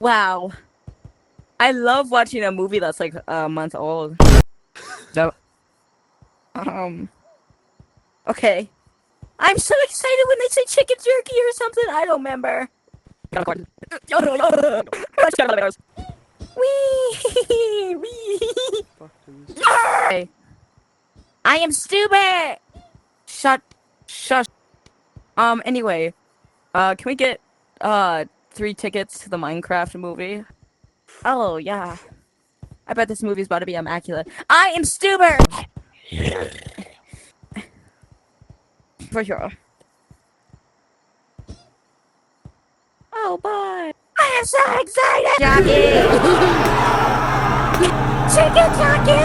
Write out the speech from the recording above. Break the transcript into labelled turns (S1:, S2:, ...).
S1: Wow. I love watching a movie that's like a month old. No. Um. Okay. I'm so excited when they say chicken jerky or something. I don't remember. Wee! Wee! Okay. I am Stubert! Shut. Shush. Anyway. Can we get, 3 tickets to the Minecraft movie? Oh, yeah. I bet this movie's about to be immaculate. I am Stubert! For sure. Oh, bye. I am so excited! Jockey! Chicken jockey!